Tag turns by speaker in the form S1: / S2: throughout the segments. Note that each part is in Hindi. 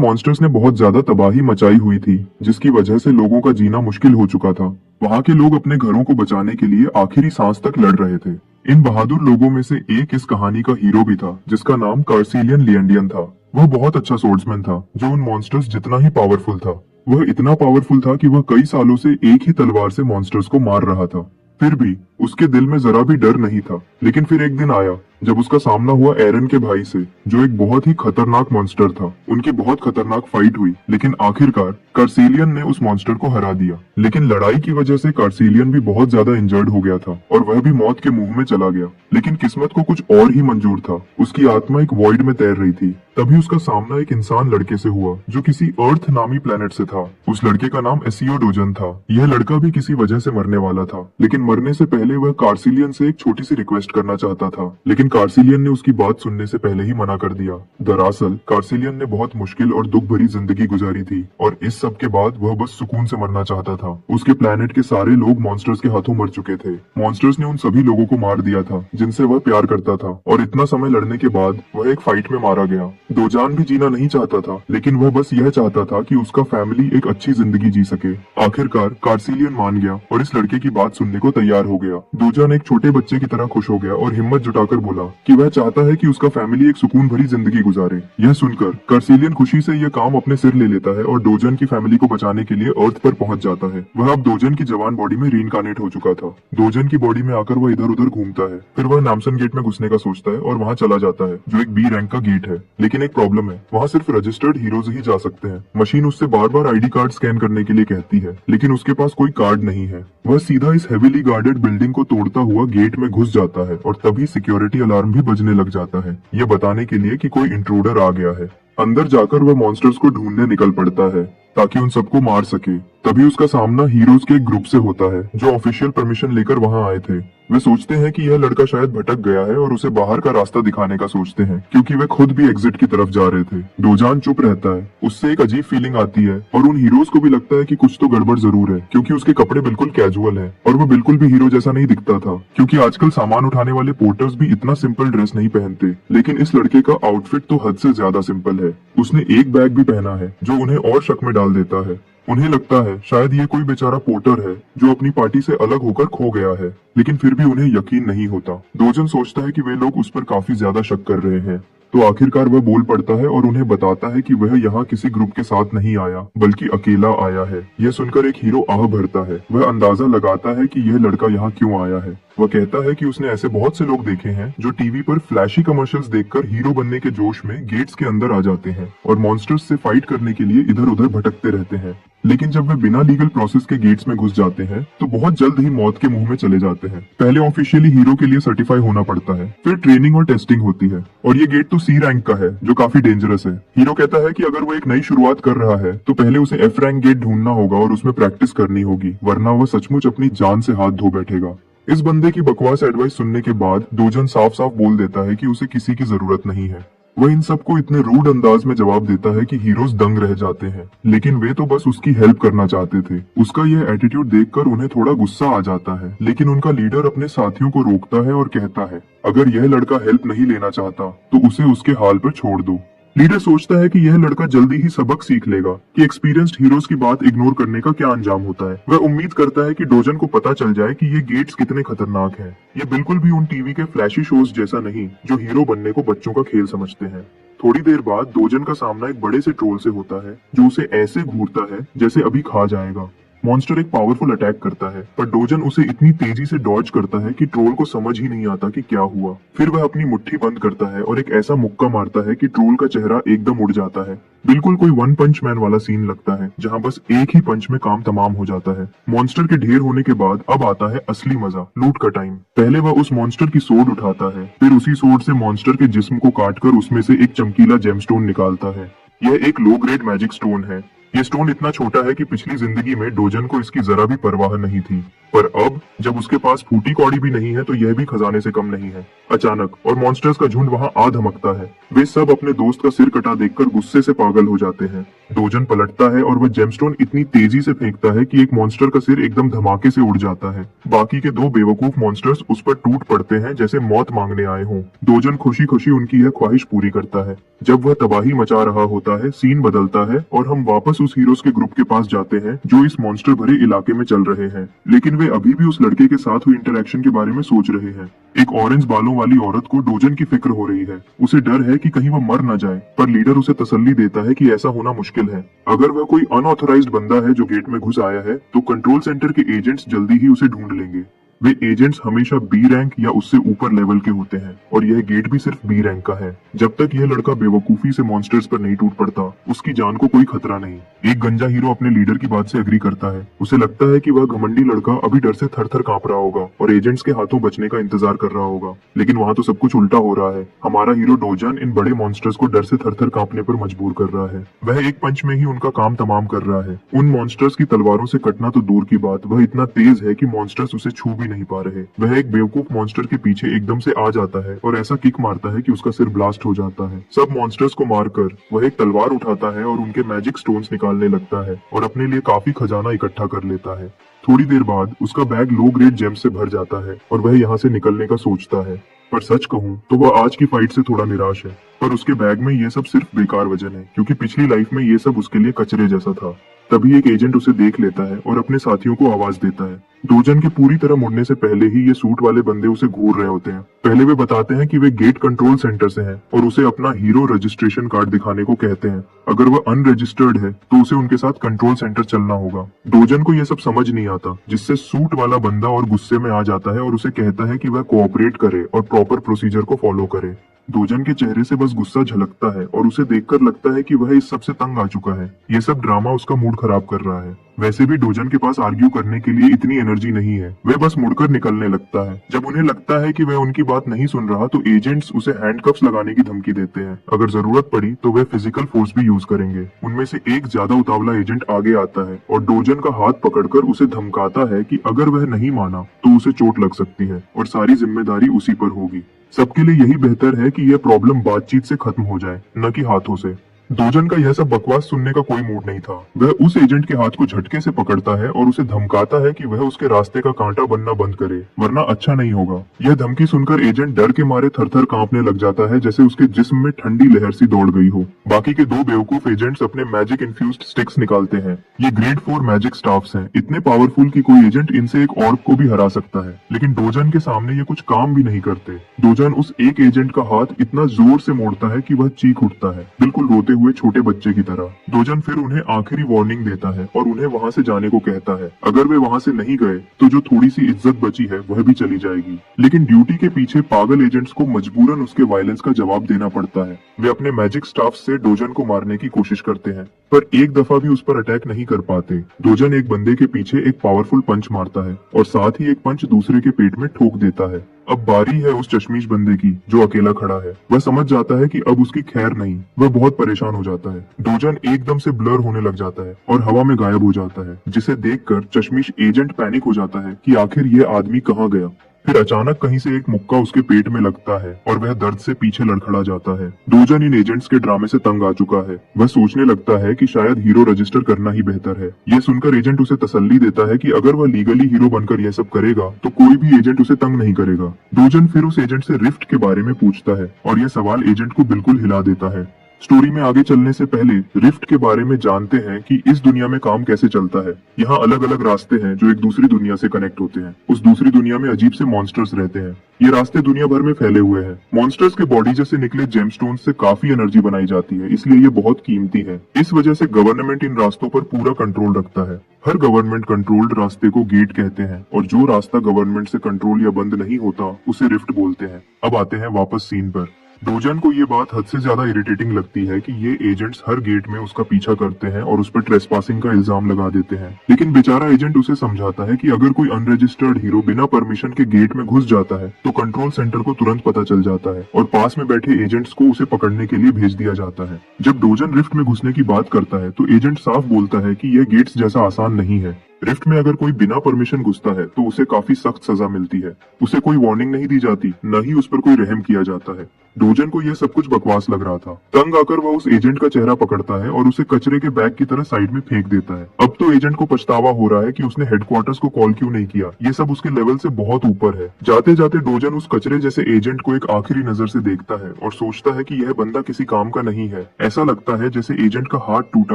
S1: मॉन्स्टर्स ने बहुत ज्यादा तबाही मचाई हुई थी, जिसकी वजह से लोगों का जीना मुश्किल हो चुका था। वहाँ के लोग अपने घरों को बचाने के लिए आखिरी सांस तक लड़ रहे थे। इन बहादुर लोगों में से एक इस कहानी का हीरो भी था, जिसका नाम कार्सिलियन लिएंडियन था। वह बहुत अच्छा सोर्ड्समैन था, जो उन मॉन्स्टर्स जितना ही पावरफुल था। वह इतना पावरफुल था कि वह कई सालों से एक ही तलवार से मॉन्स्टर्स को मार रहा था। फिर भी उसके दिल में जरा भी डर नहीं था। लेकिन फिर एक दिन आया जब उसका सामना हुआ एरन के भाई से, जो एक बहुत ही खतरनाक मॉन्स्टर था। उनकी बहुत खतरनाक फाइट हुई, लेकिन आखिरकार कार्सिलियन ने उस मॉन्स्टर को हरा दिया। लेकिन लड़ाई की वजह से कार्सिलियन भी बहुत ज्यादा इंजर्ड हो गया था और वह भी मौत के मुंह में चला गया। लेकिन किस्मत को कुछ और ही मंजूर था। उसकी आत्मा एक वॉइड में तैर रही थी। तभी उसका सामना एक इंसान लड़के से हुआ, जो किसी अर्थ नामी प्लेनेट से था। उस लड़के का नाम एसियो डोजन था। यह लड़का भी किसी वजह से मरने वाला था, लेकिन मरने से पहले वह कार्सिलियन से एक छोटी सी रिक्वेस्ट करना चाहता था। लेकिन कार्सिलियन ने उसकी बात सुनने से पहले ही मना कर दिया। दरअसल कार्सिलियन ने बहुत मुश्किल और दुख भरी जिंदगी गुजारी थी और इस सब के बाद वह बस सुकून से मरना चाहता था। उसके प्लेनेट के सारे लोग मॉन्स्टर्स के हाथों मर चुके थे। मॉन्स्टर्स ने उन सभी लोगों को मार दिया था जिनसे वह प्यार करता था, और इतना समय लड़ने के बाद वह एक फाइट में मारा गया। दोजान भी जीना नहीं चाहता था, लेकिन वह बस यह चाहता था कि उसका फैमिली एक अच्छी जिंदगी जी सके। आखिरकार कार्सिलियन मान गया और इस लड़के की बात सुनने को तैयार हो गया। दोजान एक छोटे बच्चे की तरह खुश हो गया और हिम्मत जुटाकर बोला कि वह चाहता है कि उसका फैमिली एक सुकून भरी जिंदगी गुजारे। यह सुनकर कार्सिलियन खुशी से यह काम अपने सिर ले लेता है और डोजन की फैमिली को बचाने के लिए अर्थ पर पहुंच जाता है। वह अब डोजन की जवान बॉडी में रीइंकार्नेट हो चुका था। डोजन की बॉडी में आकर वह इधर उधर घूमता है। फिर वह नामसन गेट में घुसने का सोचता है और वहां चला जाता है, जो एक बी रैंक का गेट है। लेकिन एक प्रॉब्लम है, वहां सिर्फ रजिस्टर्ड हीरोज ही जा सकते हैं। मशीन उससे बार बार आईडी कार्ड स्कैन करने के लिए कहती है, लेकिन उसके पास कोई कार्ड नहीं है। वह सीधा इस हेवीली गार्डेड बिल्डिंग को तोड़ता हुआ गेट में घुस जाता है और तभी सिक्योरिटी अलार्म भी बजने लग जाता है, यह बताने के लिए कि कोई इंट्रूडर आ गया है। अंदर जाकर वह मॉन्स्टर्स को ढूंढने निकल पड़ता है ताकि उन सबको मार सके। तभी उसका सामना हीरोज के एक ग्रुप से होता है, जो ऑफिशियल परमिशन लेकर वहां आए थे। वे सोचते हैं कि यह लड़का शायद भटक गया है और उसे बाहर का रास्ता दिखाने का सोचते हैं, क्योंकि वे खुद भी एग्जिट की तरफ जा रहे थे। डोजान चुप रहता है। उससे एक अजीब फीलिंग आती है और उन हीरोज को भी लगता है कि कुछ तो गड़बड़ जरूर है, क्योंकि उसके कपड़े बिल्कुल कैजुअल है और वो बिल्कुल भी हीरो जैसा नहीं दिखता था। क्योंकि आजकल सामान उठाने वाले पोर्टर्स भी इतना सिंपल ड्रेस नहीं पहनते, लेकिन इस लड़के का आउटफिट तो हद से ज्यादा सिंपल है। उसने एक बैग भी पहना है, जो उन्हें और शक में डाल देता है। उन्हें लगता है शायद ये कोई बेचारा पोर्टर है जो अपनी पार्टी से अलग होकर खो गया है, लेकिन फिर भी उन्हें यकीन नहीं होता। डोजन सोचता है कि वे लोग उस पर काफी ज्यादा शक कर रहे हैं, तो आखिरकार वह बोल पड़ता है और उन्हें बताता है कि वह यहाँ किसी ग्रुप के साथ नहीं आया, बल्कि अकेला आया है। यह सुनकर एक हीरो आह भरता है। वह अंदाजा लगाता है कि यह लड़का यहाँ क्यों आया है। वह कहता है कि उसने ऐसे बहुत से लोग देखे हैं जो टीवी पर फ्लैशी कमर्शियल्स देखकर हीरो बनने के जोश में गेट्स के अंदर आ जाते हैं और मॉन्स्टर्स से फाइट करने के लिए इधर उधर भटकते रहते हैं। लेकिन जब वे बिना लीगल प्रोसेस के गेट्स में घुस जाते हैं तो बहुत जल्द ही मौत के मुंह में चले जाते हैं। पहले ऑफिशियली हीरो के लिए सर्टिफाई होना पड़ता है, फिर ट्रेनिंग और टेस्टिंग होती है, और ये गेट तो सी रैंक का है, जो काफी डेंजरस है। हीरो कहता है कि अगर वो एक नई शुरुआत कर रहा है तो पहले उसे एफ रैंक गेट ढूंढना होगा और उसमें प्रैक्टिस करनी होगी, वरना वह सचमुच अपनी जान से हाथ धो बैठेगा। इस बंदे की बकवास एडवाइस सुनने के बाद डोजन साफ साफ बोल देता है कि उसे किसी की जरूरत नहीं है। वह इन सबको इतने रूड अंदाज में जवाब देता है कि हीरोज दंग रह जाते हैं, लेकिन वे तो बस उसकी हेल्प करना चाहते थे। उसका यह एटीट्यूड देखकर उन्हें थोड़ा गुस्सा आ जाता है, लेकिन उनका लीडर अपने साथियों को रोकता है और कहता है, अगर यह लड़का हेल्प नहीं लेना चाहता तो उसे उसके हाल पर छोड़ दो। लीडर सोचता है कि यह लड़का जल्दी ही सबक सीख लेगा कि एक्सपीरियंस्ड हीरोज की बात इग्नोर करने का क्या अंजाम होता है। वह उम्मीद करता है कि डोजन को पता चल जाए कि ये गेट्स कितने खतरनाक हैं। ये बिल्कुल भी उन टीवी के फ्लैशी शोज जैसा नहीं, जो हीरो बनने को बच्चों का खेल समझते हैं। थोड़ी देर बाद डोजन का सामना एक बड़े से ट्रोल से होता है, जो उसे ऐसे घूरता है जैसे अभी खा जाएगा। मॉन्स्टर एक पावरफुल अटैक करता है, पर डोजन उसे इतनी तेजी से डॉज करता है कि ट्रोल को समझ ही नहीं आता कि क्या हुआ। फिर वह अपनी मुट्ठी बंद करता है और एक ऐसा मुक्का मारता है कि ट्रोल का चेहरा एकदम उड़ जाता है। बिल्कुल कोई वन पंच मैन वाला सीन लगता है, जहां बस एक ही पंच में काम तमाम हो जाता है। मॉन्स्टर के ढेर होने के बाद अब आता है असली मजा, लूट का टाइम। पहले वह उस मॉन्स्टर की सोड उठाता है, फिर उसी सोड से मॉन्स्टर के जिस्म को काटकर उसमें से एक चमकीला जेमस्टोन निकालता है। यह एक लो ग्रेड मैजिक स्टोन है। ये स्टोन इतना छोटा है कि पिछली जिंदगी में डोजन को इसकी जरा भी परवाह नहीं थी, पर अब जब उसके पास फूटी कौड़ी भी नहीं है तो यह भी खजाने से कम नहीं है। अचानक और मॉन्स्टर्स का झुंड वहां आ धमकता है। वे सब अपने दोस्त का सिर कटा देखकर गुस्से से पागल हो जाते हैं। डोजन पलटता है और वह जेमस्टोन इतनी तेजी से फेंकता है कि एक मॉन्स्टर का सिर एकदम धमाके से उड़ जाता है। बाकी के दो बेवकूफ मॉन्स्टर्स उस पर टूट पड़ते हैं जैसे मौत मांगने आए हों। डोजन खुशी खुशी उनकी यह ख्वाहिश पूरी करता है। जब वह तबाही मचा रहा होता है, सीन बदलता है और हम वापस उस हीरोज के ग्रुप के पास जाते हैं जो इस मॉन्स्टर भरे इलाके में चल रहे हैं। लेकिन वे अभी भी उस लड़के के साथ हुई इंटरेक्शन के बारे में सोच रहे हैं। एक ऑरेंज बालों वाली औरत को डोजन की फिक्र हो रही है। उसे डर है कि कहीं वह मर न जाए, पर लीडर उसे तसल्ली देता है कि ऐसा होना मुश्किल है। अगर वह कोई अनऑथराइज्ड बंदा है जो गेट में घुस आया है, तो कंट्रोल सेंटर के एजेंट्स जल्दी ही उसे ढूंढ लेंगे। वे एजेंट्स हमेशा बी रैंक या उससे ऊपर लेवल के होते हैं और यह गेट भी सिर्फ बी रैंक का है। जब तक यह लड़का बेवकूफी से मॉन्स्टर्स पर नहीं टूट पड़ता, उसकी जान को कोई खतरा नहीं। एक गंजा हीरो अपने लीडर की बात से एग्री करता है। उसे लगता है कि वह घमंडी लड़का अभी डर से थर थर कांप रहा होगा और एजेंट्स के हाथों बचने का इंतजार कर रहा होगा। लेकिन वहाँ तो सब कुछ उल्टा हो रहा है। हमारा हीरो डोजन इन बड़े मॉन्स्टर्स को डर से थर थर कांपने पर मजबूर कर रहा है। वह एक पंच में ही उनका काम तमाम कर रहा है। उन मॉन्स्टर्स की तलवारों से कटना तो दूर की बात, वह इतना तेज है कि मॉन्स्टर्स उसे छू भी नहीं पा रहे। वह एक बेवकूफ मॉन्स्टर के पीछे एकदम से आ जाता है और ऐसा किक मारता है कि उसका सिर ब्लास्ट हो जाता है। सब मॉन्स्टर्स को मारकर वह एक तलवार उठाता है और उनके मैजिक स्टोन्स निकालने लगता है और अपने लिए काफी खजाना इकट्ठा कर लेता है। थोड़ी देर बाद उसका बैग लो ग्रेड जेम से भर जाता है और वह यहाँ से निकलने का सोचता है। पर सच कहूँ तो वह आज की फाइट से थोड़ा निराश है। पर उसके बैग में ये सब सिर्फ बेकार वजन है, क्योंकि पिछली लाइफ में ये सब उसके लिए कचरे जैसा था। तभी एक एजेंट उसे देख लेता है और अपने साथियों को आवाज देता है। डोजन के पूरी तरह मुड़ने से पहले ही ये सूट वाले बंदे उसे घूर रहे होते हैं। पहले वे बताते हैं कि वे गेट कंट्रोल सेंटर से हैं और उसे अपना हीरो रजिस्ट्रेशन कार्ड दिखाने को कहते हैं। अगर वह अनरजिस्टर्ड है तो उसे उनके साथ कंट्रोल सेंटर चलना होगा। डोजन को यह सब समझ नहीं आता, जिससे सूट वाला बंदा और गुस्से में आ जाता है और उसे कहता है कि वह कोऑपरेट करे और प्रॉपर प्रोसीजर को फॉलो करे। डोजन के चेहरे से बस गुस्सा झलकता है और उसे देखकर लगता है कि वह इस सब से तंग आ चुका है। ये सब ड्रामा उसका मूड खराब कर रहा है। वैसे भी डोजन के पास आर्ग्यू करने के लिए इतनी एनर्जी नहीं है। वह बस मुड़कर निकलने लगता है। जब उन्हें लगता है कि वह उनकी बात नहीं सुन रहा, तो एजेंट्स उसे हैंडकफ्स लगाने की धमकी देते हैं। अगर जरूरत पड़ी तो वे फिजिकल फोर्स भी यूज करेंगे। उनमें से एक ज्यादा उतावला एजेंट आगे आता है और डोजन का हाथ पकड़कर उसे धमकाता है कि अगर वह नहीं माना तो उसे चोट लग सकती है और सारी जिम्मेदारी उसी पर होगी। सबके लिए यही बेहतर है कि यह प्रॉब्लम बातचीत से खत्म हो जाए, न कि हाथों से। डोजन का यह सब बकवास सुनने का कोई मूड नहीं था। वह उस एजेंट के हाथ को झटके से पकड़ता है और उसे धमकाता है कि वह उसके रास्ते का कांटा बनना बंद करे, वरना अच्छा नहीं होगा। यह धमकी सुनकर एजेंट डर के मारे थर-थर कांपने लग जाता है, जैसे उसके जिस्म में ठंडी लहर सी दौड़ गई हो। बाकी के दो बेवकूफ एजेंट्स अपने मैजिक इन्फ्यूज्ड स्टिक्स निकालते हैं। ये ग्रेड 4 मैजिक स्टाफ्स हैं, इतने पावरफुल कि कोई एजेंट इनसे एक ऑर्ब को भी हरा सकता है। लेकिन डोजन के सामने ये कुछ काम भी नहीं करते। डोजन उस एक एजेंट का हाथ इतना जोर से मोड़ता है कि वह चीख उठता है, बिल्कुल रोते हुए छोटे बच्चे की तरह। डोजन फिर उन्हें आखिरी वार्निंग देता है और उन्हें वहाँ से जाने को कहता है। अगर वे वहाँ से नहीं गए तो जो थोड़ी सी इज्जत बची है वह भी चली जाएगी। लेकिन ड्यूटी के पीछे पागल एजेंट्स को मजबूरन उसके वायलेंस का जवाब देना पड़ता है। वे अपने मैजिक स्टाफ से डोजन को मारने की कोशिश करते हैं, पर एक दफा भी उस पर अटैक नहीं कर पाते। डोजन एक बंदे के पीछे एक पावरफुल पंच मारता है और साथ ही एक पंच दूसरे के पेट में ठोक देता है। अब बारी है उस चश्मीश बंदे की जो अकेला खड़ा है। वह समझ जाता है कि अब उसकी खैर नहीं। वह बहुत परेशान हो जाता है। डोजन एकदम से ब्लर होने लग जाता है और हवा में गायब हो जाता है, जिसे देखकर चश्मीश एजेंट पैनिक हो जाता है कि आखिर ये आदमी कहाँ गया। फिर अचानक कहीं से एक मुक्का उसके पेट में लगता है और वह दर्द से पीछे लड़खड़ा जाता है। डोजन इन एजेंट्स के ड्रामे से तंग आ चुका है। वह सोचने लगता है कि शायद हीरो रजिस्टर करना ही बेहतर है। यह सुनकर एजेंट उसे तसल्ली देता है कि अगर वह लीगली हीरो बनकर यह सब करेगा तो कोई भी एजेंट उसे तंग नहीं करेगा। डोजन फिर उस एजेंट से रिफ्ट के बारे में पूछता है और यह सवाल एजेंट को बिल्कुल हिला देता है। स्टोरी में आगे चलने से पहले रिफ्ट के बारे में जानते हैं कि इस दुनिया में काम कैसे चलता है। यहाँ अलग अलग रास्ते हैं जो एक दूसरी दुनिया से कनेक्ट होते हैं। उस दूसरी दुनिया में अजीब से मॉन्स्टर्स रहते हैं। ये रास्ते दुनिया भर में फैले हुए हैं। मॉन्स्टर्स के बॉडी जैसे निकले जेमस्टोन से काफी एनर्जी बनाई जाती है, इसलिए ये बहुत कीमती है। इस वजह से गवर्नमेंट इन रास्तों पर पूरा कंट्रोल रखता है। हर गवर्नमेंट कंट्रोल्ड रास्ते को गेट कहते हैं और जो रास्ता गवर्नमेंट से कंट्रोल या बंद नहीं होता उसे रिफ्ट बोलते हैं। अब आते हैं वापस सीन पर। डोजन को ये बात हद से ज्यादा इरिटेटिंग लगती है कि ये एजेंट्स हर गेट में उसका पीछा करते हैं और उस पर ट्रेसपासिंग का इल्जाम लगा देते हैं। लेकिन बेचारा एजेंट उसे समझाता है कि अगर कोई अनरजिस्टर्ड हीरो बिना परमिशन के गेट में घुस जाता है तो कंट्रोल सेंटर को तुरंत पता चल जाता है और पास में बैठे एजेंट्स को उसे पकड़ने के लिए भेज दिया जाता है। जब डोजन रिफ्ट में घुसने की बात करता है तो एजेंट साफ बोलता है कि यह गेट्स जैसा आसान नहीं है। रिफ्ट में अगर कोई बिना परमिशन घुसता है तो उसे काफी सख्त सजा मिलती है। उसे कोई वार्निंग नहीं दी जाती, न ही उस पर कोई रहम किया जाता है। डोजन को यह सब कुछ बकवास लग रहा था। तंग आकर वह उस एजेंट का चेहरा पकड़ता है और उसे कचरे के बैग की तरह साइड में फेंक देता है। अब तो एजेंट को पछतावा हो रहा है कि उसने हेडक्वार्टर्स को कॉल क्यों नहीं किया। ये सब उसके लेवल से बहुत ऊपर है। जाते जाते डोजन उस कचरे जैसे एजेंट को एक आखिरी नजर से देखता है और सोचता है कि यह बंदा किसी काम का नहीं है। ऐसा लगता है जैसे एजेंट का हाथ टूटा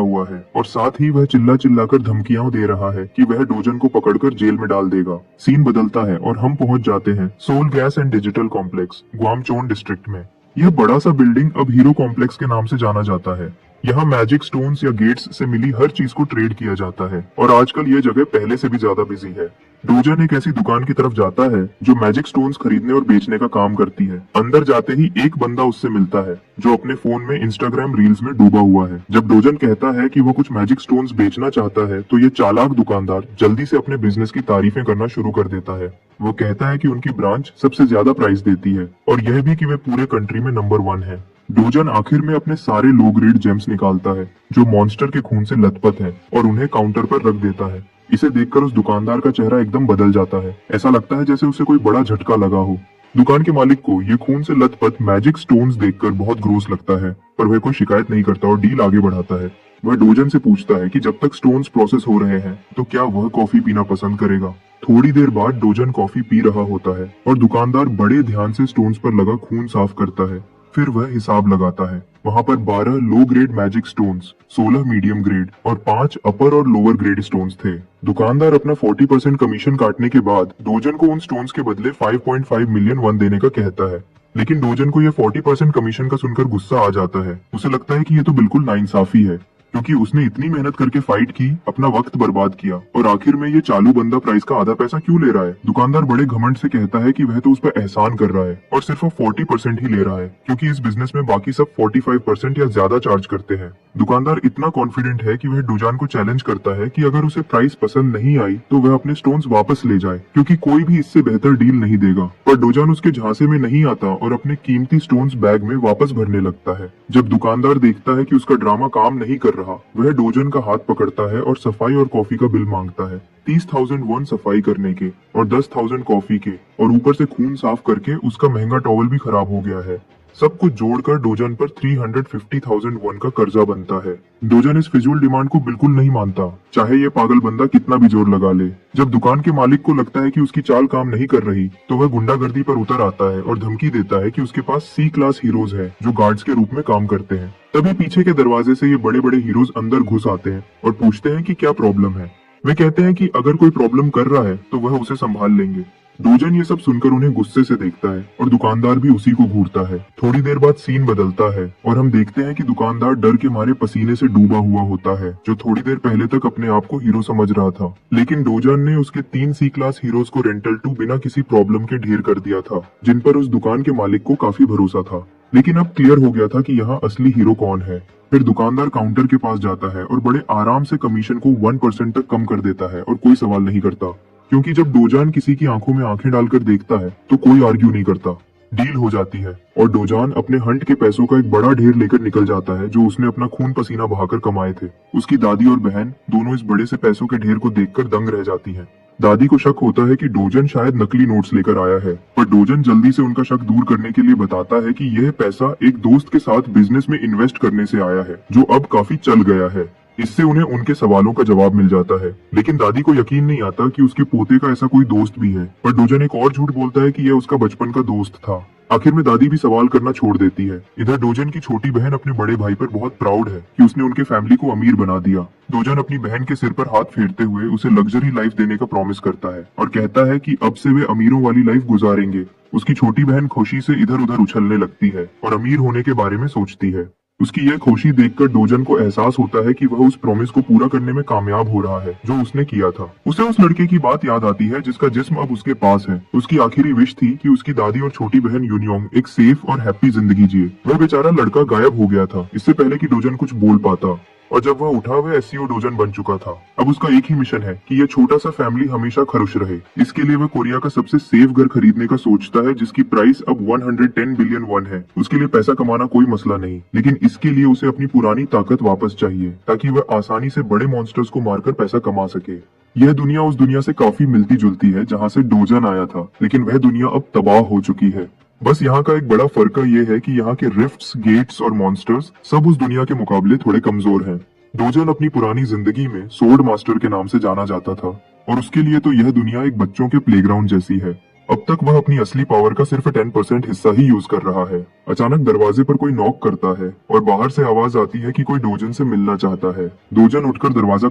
S1: हुआ है और साथ ही वह चिल्ला चिल्लाकर धमकियां दे रहा है कि वह डोजन को पकड़कर जेल में डाल देगा। सीन बदलता है और हम पहुंच जाते हैं Seoul gas and digital complex, Gwacheon district में। यह बड़ा सा बिल्डिंग अब हीरो कॉम्प्लेक्स के नाम से जाना जाता है। यहाँ मैजिक स्टोन्स या गेट्स से मिली हर चीज को ट्रेड किया जाता है और आजकल यह जगह पहले से भी ज्यादा बिजी है। डोजन एक ऐसी दुकान की तरफ जाता है जो मैजिक स्टोन्स खरीदने और बेचने का काम करती है। अंदर जाते ही एक बंदा उससे मिलता है जो अपने फोन में इंस्टाग्राम रील्स में डूबा हुआ है। जब डोजन कहता है कि वह कुछ मैजिक स्टोन्स बेचना चाहता है तो ये चालाक दुकानदार जल्दी से अपने बिजनेस की तारीफें करना शुरू कर देता है। वो कहता है कि उनकी ब्रांच सबसे ज्यादा प्राइस देती है और यह भी कि वे पूरे कंट्री में नंबर 1 है। डोजन आखिर में अपने सारे लो ग्रेड जेम्स निकालता है जो मॉन्स्टर के खून से लथपथ हैं और उन्हें काउंटर पर रख देता है। इसे देखकर उस दुकानदार का चेहरा एकदम बदल जाता है। ऐसा लगता है जैसे उसे कोई बड़ा झटका लगा हो। दुकान के मालिक को ये खून से लथपथ मैजिक स्टोन्स देखकर बहुत ग्रोस लगता है, पर वह कोई शिकायत नहीं करता और डील आगे बढ़ाता है। वह डोजन से पूछता है कि जब तक स्टोन्स प्रोसेस हो रहे हैं तो क्या वह कॉफी पीना पसंद करेगा। थोड़ी देर बाद डोजन कॉफी पी रहा होता है और दुकानदार बड़े ध्यान से स्टोन्स पर लगा खून साफ करता है। फिर वह हिसाब लगाता है। वहाँ पर 12 low grade magic stones, 16 medium grade और 5 अपर और लोअर ग्रेड स्टोन्स थे। दुकानदार अपना 40% कमीशन काटने के बाद डोजन को उन स्टोन्स के बदले 5.5 मिलियन वन देने का कहता है। लेकिन डोजन को यह 40% कमीशन का सुनकर गुस्सा आ जाता है। उसे लगता है कि यह तो बिल्कुल नाइंसाफी है, क्योंकि उसने इतनी मेहनत करके फाइट की, अपना वक्त बर्बाद किया और आखिर में ये चालू बंदा प्राइस का आधा पैसा क्यों ले रहा है। दुकानदार बड़े घमंड से कहता है कि वह तो उस पर एहसान कर रहा है और सिर्फ वो 40% ही ले रहा है, क्योंकि इस बिजनेस में बाकी सब 45% या ज्यादा चार्ज करते हैं। दुकानदार इतना कॉन्फिडेंट है कि वह डोजन को चैलेंज करता है कि अगर उसे प्राइस पसंद नहीं आई तो वह अपने स्टोन्स वापस ले जाए, क्योंकि कोई भी इससे बेहतर डील नहीं देगा। पर डोजन उसके झांसे में नहीं आता और अपने कीमती स्टोन्स बैग में वापस भरने लगता है। जब दुकानदार देखता है कि उसका ड्रामा काम नहीं कर रहा, वह डोजन का हाथ पकड़ता है और सफाई और कॉफी का बिल मांगता है। 30,000 वन सफाई करने के और 10,000 कॉफी के, और ऊपर से खून साफ करके उसका महंगा टॉवल भी खराब हो गया है। सब कुछ जोड़कर डोजन पर 350,000 वन का कर्जा बनता है। डोजन इस फिजूल डिमांड को बिल्कुल नहीं मानता, चाहे ये पागल बंदा कितना भी जोर लगा ले। जब दुकान के मालिक को लगता है कि उसकी चाल काम नहीं कर रही तो वह गुंडागर्दी पर उतर आता है और धमकी देता है कि उसके पास सी क्लास हीरोज है जो गार्ड्स के रूप में काम करते हैं। तभी पीछे के दरवाजे से ये बड़े बड़े हीरोज अंदर घुस आते हैं और पूछते हैं कि क्या प्रॉब्लम है। वे कहते हैं कि अगर कोई प्रॉब्लम कर रहा है तो वह उसे संभाल लेंगे। डोजन ये सब सुनकर उन्हें गुस्से से देखता है और दुकानदार भी उसी को घूरता है। थोड़ी देर बाद सीन बदलता है और हम देखते हैं कि दुकानदार डर के मारे पसीने से डूबा हुआ होता है, जो थोड़ी देर पहले तक अपने आप को हीरो समझ रहा था। लेकिन डोजन ने उसके 3 सी क्लास हीरोज को रेंटल टू बिना किसी प्रॉब्लम के ढेर कर दिया था, जिन पर उस दुकान के मालिक को काफी भरोसा था। लेकिन अब क्लियर हो गया था कि यहाँ असली हीरो कौन है। फिर दुकानदार काउंटर के पास जाता है और बड़े आराम से कमीशन को 1% तक कम कर देता है और कोई सवाल नहीं करता, क्योंकि जब डोजान किसी की आंखों में आंखें डालकर देखता है तो कोई आर्ग्यू नहीं करता। डील हो जाती है और डोजान अपने हंट के पैसों का एक बड़ा ढेर लेकर निकल जाता है जो उसने अपना खून पसीना बहाकर कमाए थे। उसकी दादी और बहन दोनों इस बड़े से पैसों के ढेर को देखकर दंग रह जाती हैं। दादी को शक होता है कि डोजन शायद नकली नोट्स लेकर आया है, पर डोजन जल्दी से उनका शक दूर करने के लिए बताता है कि यह पैसा एक दोस्त के साथ बिजनेस में इन्वेस्ट करने से आया है, जो अब काफी चल गया है। इससे उन्हें उनके सवालों का जवाब मिल जाता है। लेकिन दादी को यकीन नहीं आता कि उसके पोते का ऐसा कोई दोस्त भी है। पर डोजन एक और झूठ बोलता है कि यह उसका बचपन का दोस्त था। आखिर में दादी भी सवाल करना छोड़ देती है। इधर डोजन की छोटी बहन अपने बड़े भाई पर बहुत प्राउड है कि उसने उनके फैमिली को अमीर बना दिया। डोजन अपनी बहन के सिर पर हाथ फेरते हुए उसे लग्जरी लाइफ देने का प्रॉमिस करता है और कहता है कि अब से वे अमीरों वाली लाइफ गुजारेंगे। उसकी छोटी बहन खुशी से इधर उधर उछलने लगती है और अमीर होने के बारे में सोचती है। उसकी यह खुशी देखकर डोजन को एहसास होता है कि वह उस प्रॉमिस को पूरा करने में कामयाब हो रहा है जो उसने किया था। उसे उस लड़के की बात याद आती है जिसका जिस्म अब उसके पास है। उसकी आखिरी विश थी कि उसकी दादी और छोटी बहन यूनियोंग एक सेफ और हैप्पी जिंदगी जिए। वह बेचारा लड़का गायब हो गया था इससे पहले कि डोजन कुछ बोल पाता, और जब वह उठा वह एससीओ डोजन बन चुका था। अब उसका एक ही मिशन है कि यह छोटा सा फैमिली हमेशा खुश रहे। इसके लिए वह कोरिया का सबसे सेफ घर खरीदने का सोचता है जिसकी प्राइस अब 110 बिलियन वन है। उसके लिए पैसा कमाना कोई मसला नहीं, लेकिन इसके लिए उसे अपनी पुरानी ताकत वापस चाहिए ताकि वह आसानी से बड़े मॉन्स्टर्स को मारकर पैसा कमा सके। यह दुनिया उस दुनिया से काफी मिलती जुलती है जहाँ से डोजन आया था, लेकिन वह दुनिया अब तबाह हो चुकी है। बस यहाँ का एक बड़ा फर्क ये है कि यहाँ के रिफ्ट्स, गेट्स और मॉन्स्टर्स सब उस दुनिया के मुकाबले थोड़े कमजोर हैं। डोजन अपनी पुरानी जिंदगी में सोर्ड मास्टर के नाम से जाना जाता था और उसके लिए तो यह दुनिया एक बच्चों के प्लेग्राउंड जैसी है। अब तक वह अपनी असली पावर का सिर्फ 10% हिस्सा ही यूज कर रहा है। अचानक दरवाजे पर कोई नॉक करता है और बाहर से आवाज आती है कि कोई डोजन से मिलना चाहता है। डोजन उठकर दरवाजा